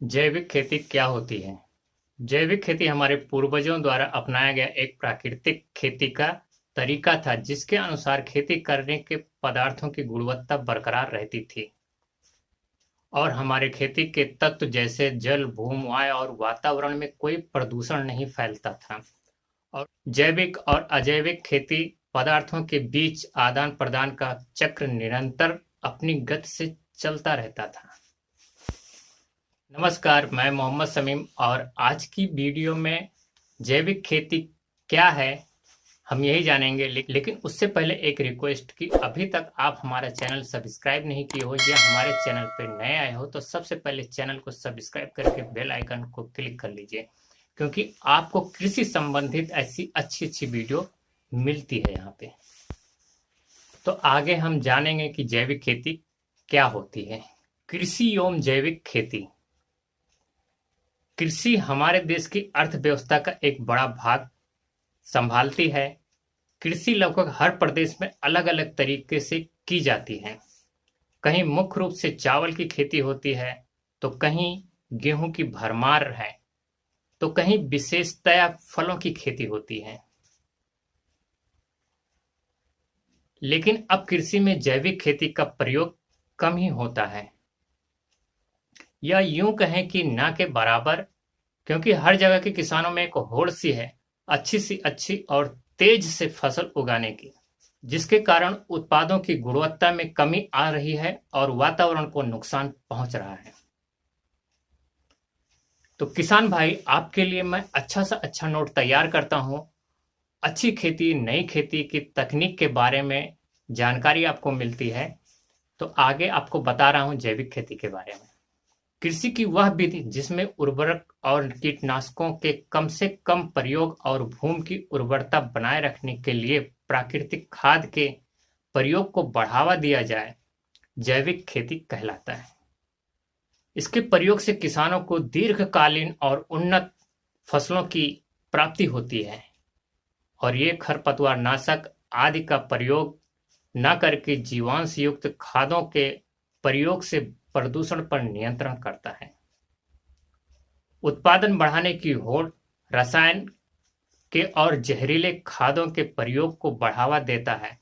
जैविक खेती क्या होती है? जैविक खेती हमारे पूर्वजों द्वारा अपनाया गया एक प्राकृतिक खेती का तरीका था जिसके अनुसार खेती करने के पदार्थों की गुणवत्ता बरकरार रहती थी और हमारे खेती के तत्व जैसे जल, भूमि, वायु और वातावरण में कोई प्रदूषण नहीं फैलता था। और जैविक और अजैविक खेती पदार्थों के बीच आदान-प्रदान का चक्र निरंतर अपनी गति से चलता रहता था। नमस्कार, मैं मोहम्मद समीम और आज की वीडियो में जैविक खेती क्या है हम यही जानेंगे। लेकिन उससे पहले एक रिक्वेस्ट कि अभी तक आप हमारा चैनल सब्सक्राइब नहीं किए हो या हमारे चैनल पर नए आए हो तो सबसे पहले चैनल को सब्सक्राइब करके बेल आइकन को क्लिक कर लीजिए, क्योंकि आपको कृषि संबंधित ऐसी अच्छी अच्छी वीडियो मिलती है यहाँ पे। तो आगे हम जानेंगे कि जैविक खेती क्या होती है। कृषि एवं जैविक खेती। कृषि हमारे देश की अर्थव्यवस्था का एक बड़ा भाग संभालती है। कृषि लगभग हर प्रदेश में अलग अलग तरीके से की जाती है। कहीं मुख्य रूप से चावल की खेती होती है, तो कहीं गेहूं की भरमार है, तो कहीं विशेषतया फलों की खेती होती है। लेकिन अब कृषि में जैविक खेती का प्रयोग कम ही होता है, या यूं कहें कि ना के बराबर, क्योंकि हर जगह के किसानों में एक होड़ सी अच्छी और तेज से फसल उगाने की, जिसके कारण उत्पादों की गुणवत्ता में कमी आ रही है और वातावरण को नुकसान पहुंच रहा है। तो किसान भाई, आपके लिए मैं अच्छा सा अच्छा नोट तैयार करता हूं। अच्छी खेती, नई खेती की तकनीक के बारे में जानकारी आपको मिलती है। तो आगे आपको बता रहा हूं जैविक खेती के बारे में। कृषि की वह विधि जिसमें उर्वरक और कीटनाशकों के कम से कम प्रयोग और भूमि की उर्वरता बनाए रखने के लिए प्राकृतिक खाद के प्रयोग को बढ़ावा दिया जाए, जैविक खेती कहलाता है। इसके प्रयोग से किसानों को दीर्घकालीन और उन्नत फसलों की प्राप्ति होती है और ये खरपतवार नाशक आदि का प्रयोग न करके जीवांश युक्त खादों के प्रयोग से प्रदूषण पर नियंत्रण करता है। उत्पादन बढ़ाने की होड़ रसायन के और जहरीले खादों के प्रयोग को बढ़ावा देता है,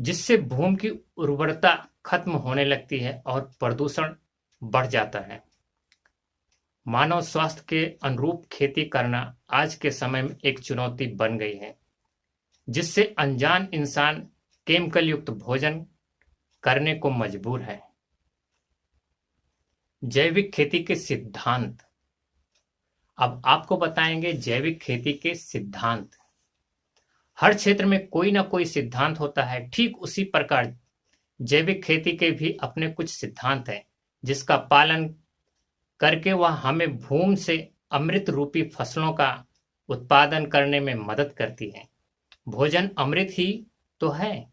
जिससे भूमि की उर्वरता खत्म होने लगती है और प्रदूषण बढ़ जाता है। मानव स्वास्थ्य के अनुरूप खेती करना आज के समय में एक चुनौती बन गई है, जिससे अनजान इंसान केमिकल युक्त भोजन करने को मजबूर है। जैविक खेती के सिद्धांत। अब आपको बताएंगे जैविक खेती के सिद्धांत। हर क्षेत्र में कोई ना कोई सिद्धांत होता है, ठीक उसी प्रकार जैविक खेती के भी अपने कुछ सिद्धांत हैं, जिसका पालन करके वह हमें भूमि से अमृत रूपी फसलों का उत्पादन करने में मदद करती है। भोजन अमृत ही तो है,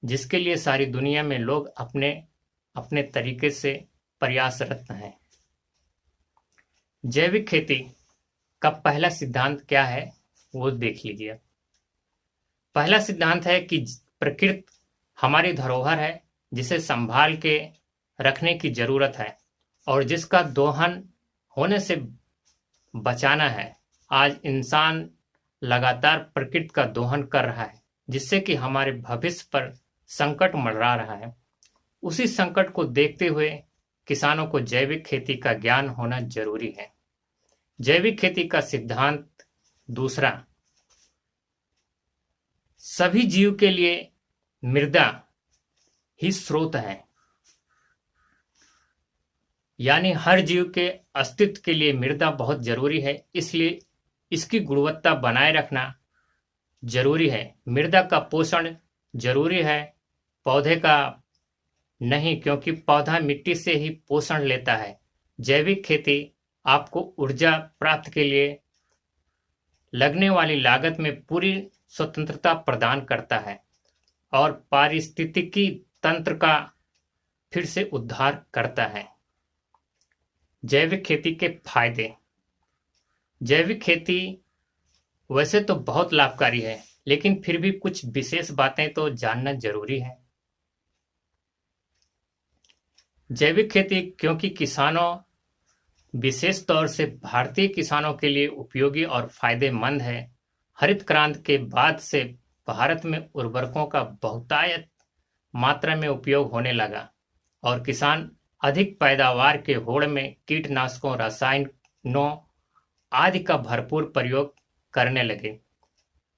जिसके लिए सारी दुनिया में लोग अपने अपने तरीके से प्रयासरत हैं। जैविक खेती का पहला सिद्धांत क्या है वो देख लीजिए। पहला सिद्धांत है कि प्रकृति हमारी धरोहर है, जिसे संभाल के रखने की जरूरत है और जिसका दोहन होने से बचाना है। आज इंसान लगातार प्रकृति का दोहन कर रहा है, जिससे कि हमारे भविष्य पर संकट मंडरा रहा है। उसी संकट को देखते हुए किसानों को जैविक खेती का ज्ञान होना जरूरी है। जैविक खेती का सिद्धांत दूसरा, सभी जीव के लिए मृदा ही स्रोत है, यानी हर जीव के अस्तित्व के लिए मृदा बहुत जरूरी है, इसलिए इसकी गुणवत्ता बनाए रखना जरूरी है। मृदा का पोषण जरूरी है, पौधे का नहीं, क्योंकि पौधा मिट्टी से ही पोषण लेता है। जैविक खेती आपको ऊर्जा प्राप्ति के लिए लगने वाली लागत में पूरी स्वतंत्रता प्रदान करता है और पारिस्थितिकी तंत्र का फिर से उद्धार करता है। जैविक खेती के फायदे। जैविक खेती वैसे तो बहुत लाभकारी है, लेकिन फिर भी कुछ विशेष बातें तो जानना जरूरी है। जैविक खेती क्योंकि किसानों, विशेष तौर से भारतीय किसानों के लिए उपयोगी और फायदेमंद है। हरित क्रांति के बाद से भारत में उर्वरकों का बहुतायत मात्रा में उपयोग होने लगा और किसान अधिक पैदावार के होड़ में कीटनाशकों, रसायनों आदि का भरपूर प्रयोग करने लगे,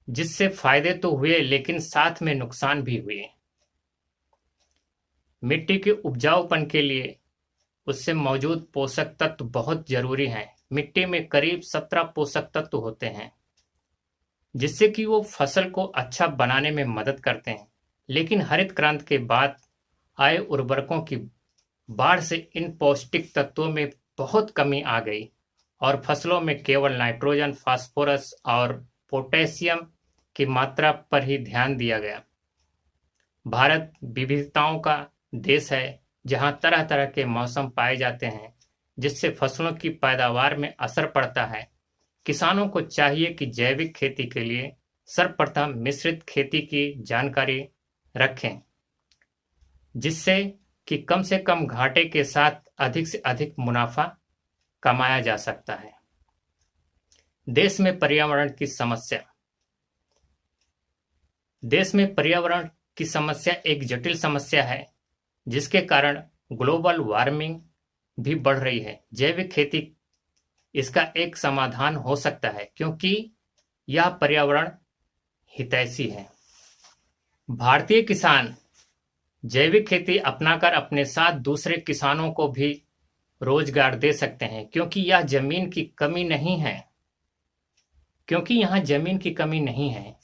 जिससे फायदे तो हुए लेकिन साथ में नुकसान भी हुए। मिट्टी के उपजाऊपन के लिए उससे मौजूद पोषक तत्व बहुत जरूरी हैं। मिट्टी में करीब 17 पोषक तत्व होते हैं, जिससे कि वो फसल को अच्छा बनाने में मदद करते हैं। लेकिन हरित क्रांति के बाद आए उर्वरकों की बाढ़ से इन पौष्टिक तत्वों में बहुत कमी आ गई और फसलों में केवल नाइट्रोजन, फास्फोरस और पोटेशियम की मात्रा पर ही ध्यान दिया गया। भारत विविधताओं का देश है, जहां तरह तरह के मौसम पाए जाते हैं, जिससे फसलों की पैदावार में असर पड़ता है। किसानों को चाहिए कि जैविक खेती के लिए सर्वप्रथम मिश्रित खेती की जानकारी रखें, जिससे कि कम से कम घाटे के साथ अधिक से अधिक मुनाफा कमाया जा सकता है। देश में पर्यावरण की समस्या। देश में पर्यावरण की समस्या एक जटिल समस्या है, जिसके कारण ग्लोबल वार्मिंग भी बढ़ रही है। जैविक खेती इसका एक समाधान हो सकता है, क्योंकि यह पर्यावरण हितैषी है। भारतीय किसान जैविक खेती अपनाकर अपने साथ दूसरे किसानों को भी रोजगार दे सकते हैं, क्योंकि यह जमीन की कमी नहीं है, क्योंकि यहाँ जमीन की कमी नहीं है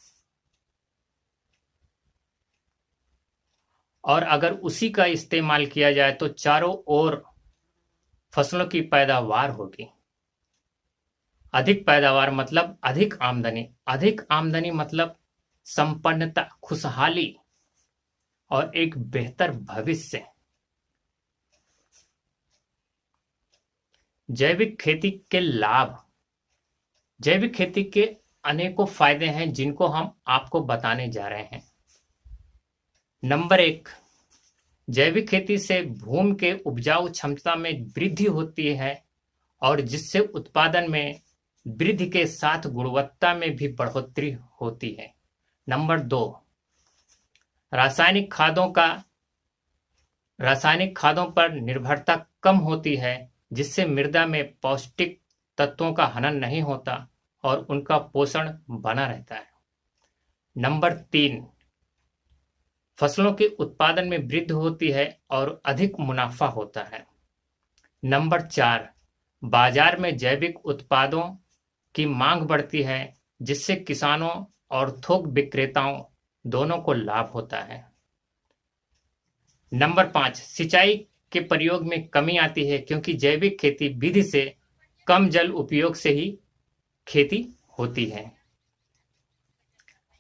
और अगर उसी का इस्तेमाल किया जाए तो चारों ओर फसलों की पैदावार होगी। अधिक पैदावार मतलब अधिक आमदनी, अधिक आमदनी मतलब संपन्नता, खुशहाली और एक बेहतर भविष्य। जैविक खेती के लाभ। जैविक खेती के अनेकों फायदे हैं, जिनको हम आपको बताने जा रहे हैं। नंबर 1, जैविक खेती से भूमि के उपजाऊ क्षमता में वृद्धि होती है और जिससे उत्पादन में वृद्धि के साथ गुणवत्ता में भी बढ़ोतरी होती है। नंबर 2, रासायनिक खादों पर निर्भरता कम होती है, जिससे मृदा में पौष्टिक तत्वों का हनन नहीं होता और उनका पोषण बना रहता है। नंबर 3, फसलों के उत्पादन में वृद्धि होती है और अधिक मुनाफा होता है। नंबर 4, बाजार में जैविक उत्पादों की मांग बढ़ती है, जिससे किसानों और थोक विक्रेताओं दोनों को लाभ होता है। नंबर 5, सिंचाई के प्रयोग में कमी आती है, क्योंकि जैविक खेती विधि से कम जल उपयोग से ही खेती होती है।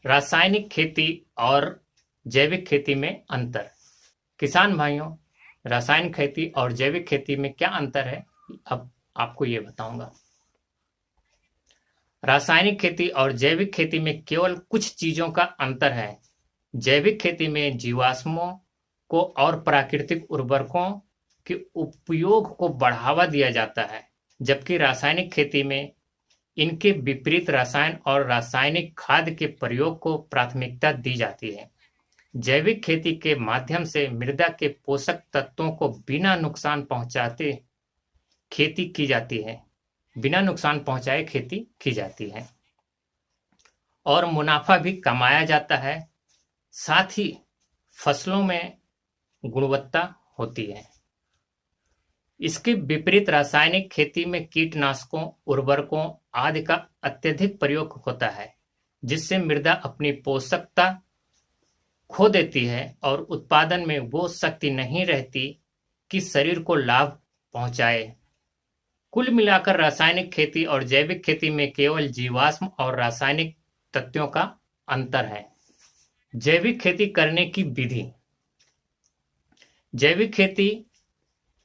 रासायनिक खेती और जैविक खेती में अंतर। किसान भाइयों, रासायनिक खेती और जैविक खेती में क्या अंतर है, अब आपको ये बताऊंगा। रासायनिक खेती और जैविक खेती में केवल कुछ चीजों का अंतर है। जैविक खेती में जीवाश्मों को और प्राकृतिक उर्वरकों के उपयोग को बढ़ावा दिया जाता है, जबकि रासायनिक खेती में इनके विपरीत रसायन और रासायनिक खाद के प्रयोग को प्राथमिकता दी जाती है। जैविक खेती के माध्यम से मृदा के पोषक तत्वों को बिना नुकसान पहुंचाए खेती की जाती है और मुनाफा भी कमाया जाता है। साथ ही फसलों में गुणवत्ता होती है। इसके विपरीत रासायनिक खेती में कीटनाशकों, उर्वरकों आदि का अत्यधिक प्रयोग होता है, जिससे मृदा अपनी पोषकता खो देती है और उत्पादन में वो शक्ति नहीं रहती कि शरीर को लाभ पहुंचाए। कुल मिलाकर रासायनिक खेती और जैविक खेती में केवल जीवाश्म और रासायनिक तत्वों का अंतर है। जैविक खेती करने की विधि। जैविक खेती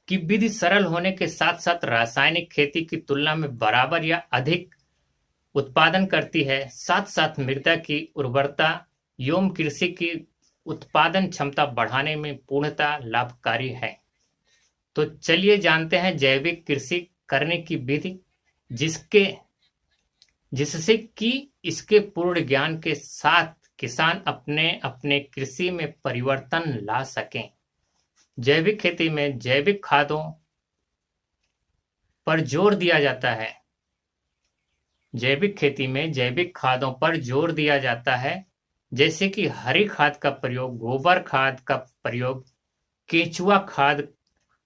की विधि सरल होने के साथ साथ रासायनिक खेती की तुलना में बराबर या अधिक उत्पादन करती है। साथ साथ मृदा की उर्वरता एवं कृषि की उत्पादन क्षमता बढ़ाने में पूर्णतः लाभकारी है। तो चलिए जानते हैं जैविक कृषि करने की विधि, जिससे कि इसके पूर्ण ज्ञान के साथ किसान अपने अपने कृषि में परिवर्तन ला सकें। जैविक खेती में जैविक खादों पर जोर दिया जाता है। जैविक खेती में जैविक खादों पर जोर दिया जाता है, जैसे कि हरी खाद का प्रयोग, गोबर खाद का प्रयोग, केंचुआ खाद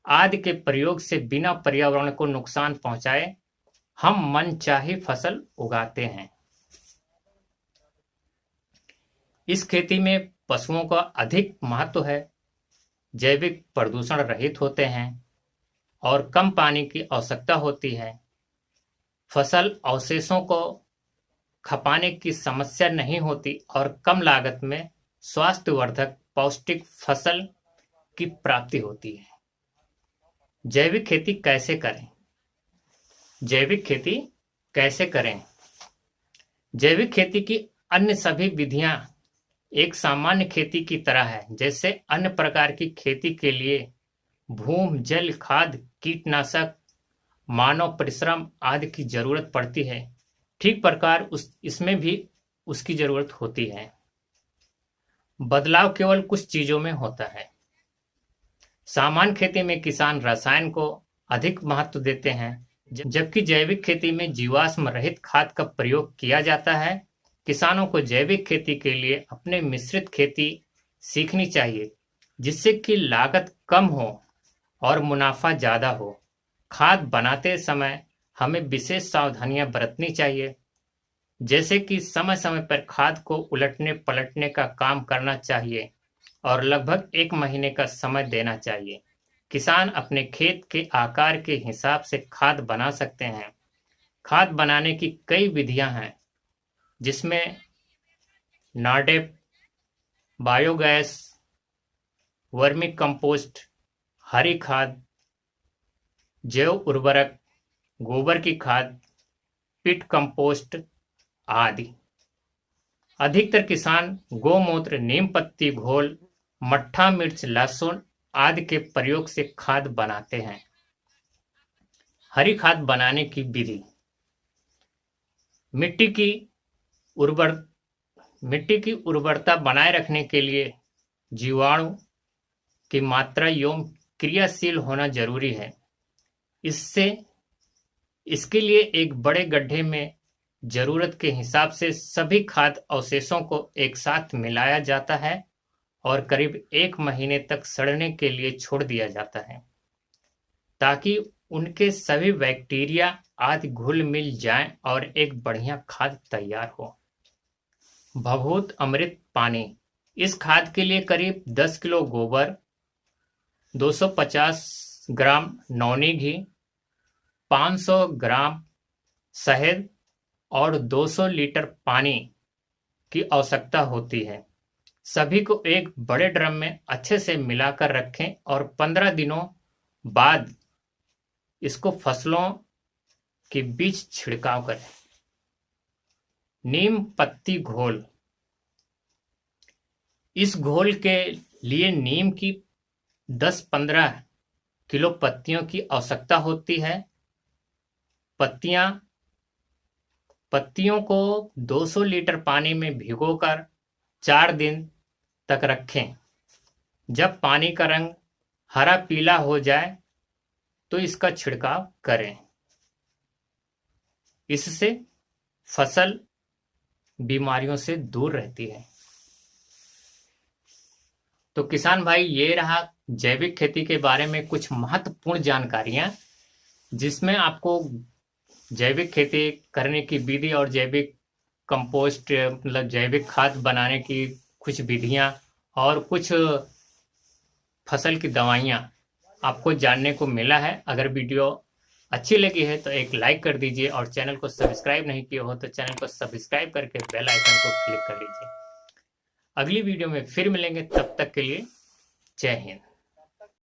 आदि के प्रयोग से बिना पर्यावरण को नुकसान पहुंचाए हम मनचाही फसल उगाते हैं। इस खेती में पशुओं का अधिक महत्व है। जैविक प्रदूषण रहित होते हैं और कम पानी की आवश्यकता होती है। फसल अवशेषों को खपाने की समस्या नहीं होती और कम लागत में स्वास्थ्यवर्धक पौष्टिक फसल की प्राप्ति होती है। जैविक खेती कैसे करें? जैविक खेती कैसे करें? जैविक खेती की अन्य सभी विधियां एक सामान्य खेती की तरह है। जैसे अन्य प्रकार की खेती के लिए भूमि, जल, खाद, कीटनाशक, मानव परिश्रम आदि की जरूरत पड़ती है, ठीक प्रकार इसमें भी उसकी जरूरत होती है। बदलाव केवल कुछ चीजों में होता है। सामान्य खेती में किसान रसायन को अधिक महत्व देते हैं, जबकि जैविक खेती में जीवाश्म रहित खाद का प्रयोग किया जाता है। किसानों को जैविक खेती के लिए अपने मिश्रित खेती सीखनी चाहिए, जिससे कि लागत कम हो और मुनाफा ज्यादा हो। खाद बनाते समय हमें विशेष सावधानियां बरतनी चाहिए, जैसे कि समय समय पर खाद को उलटने पलटने का काम करना चाहिए और लगभग 1 महीने का समय देना चाहिए। किसान अपने खेत के आकार के हिसाब से खाद बना सकते हैं। खाद बनाने की कई विधियां हैं, जिसमें नाडेप, बायोगैस, वर्मी कंपोस्ट, हरी खाद, जैव उर्वरक, गोबर की खाद, पिट कंपोस्ट आदि। अधिकतर किसान गोमूत्र, नीम पत्ती घोल, मट्ठा मिर्च, लहसुन आदि के प्रयोग से खाद बनाते हैं। हरी खाद बनाने की विधि। मिट्टी की उर्वरता बनाए रखने के लिए जीवाणु की मात्रा एवं क्रियाशील होना जरूरी है। इसके लिए एक बड़े गड्ढे में जरूरत के हिसाब से सभी खाद अवशेषों को एक साथ मिलाया जाता है और करीब 1 महीने तक सड़ने के लिए छोड़ दिया जाता है, ताकि उनके सभी बैक्टीरिया आदि घुल मिल जाएं और एक बढ़िया खाद तैयार हो। भभूत अमृत पानी। इस खाद के लिए करीब 10 किलो गोबर, 250 ग्राम नौनी घी, 500 ग्राम शहद और 200 लीटर पानी की आवश्यकता होती है। सभी को एक बड़े ड्रम में अच्छे से मिलाकर रखें और 15 दिनों बाद इसको फसलों के बीच छिड़काव करें। नीम पत्ती घोल। इस घोल के लिए नीम की 10-15 किलो पत्तियों की आवश्यकता होती है। पत्तियों को 200 लीटर पानी में भिगोकर 4 दिन तक रखें। जब पानी का रंग हरा पीला हो जाए तो इसका छिड़काव करें। इससे फसल बीमारियों से दूर रहती है। तो किसान भाई, ये रहा जैविक खेती के बारे में कुछ महत्वपूर्ण जानकारियां, जिसमें आपको जैविक खेती करने की विधि और जैविक कंपोस्ट मतलब जैविक खाद बनाने की कुछ विधियां और कुछ फसल की दवाइयां आपको जानने को मिला है। अगर वीडियो अच्छी लगी है तो एक लाइक कर दीजिए और चैनल को सब्सक्राइब नहीं किया हो तो चैनल को सब्सक्राइब करके बेल आइकन को क्लिक कर लीजिए। अगली वीडियो में फिर मिलेंगे, तब तक के लिए जय हिंद।